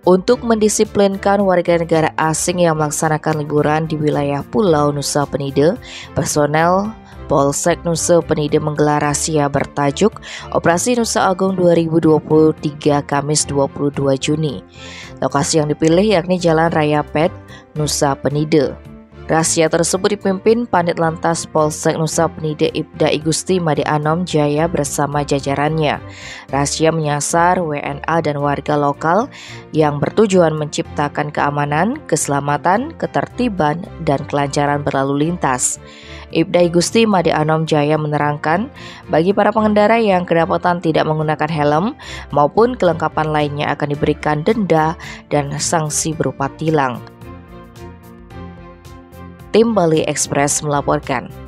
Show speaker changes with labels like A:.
A: Untuk mendisiplinkan warga negara asing yang melaksanakan liburan di wilayah Pulau Nusa Penida, personel Polsek Nusa Penida menggelar razia bertajuk Operasi Nusa Agung 2023 Kamis 22 Juni. Lokasi yang dipilih yakni Jalan Raya Pet, Nusa Penida. Razia tersebut dipimpin Panit Lantas Polsek Nusa Penida Ibda Igusti Made Anom Jaya bersama jajarannya. Razia menyasar WNA dan warga lokal yang bertujuan menciptakan keamanan, keselamatan, ketertiban, dan kelancaran berlalu lintas. Ibda Igusti Made Anom Jaya menerangkan, bagi para pengendara yang kedapatan tidak menggunakan helm maupun kelengkapan lainnya akan diberikan denda dan sanksi berupa tilang. Tim Bali Express melaporkan.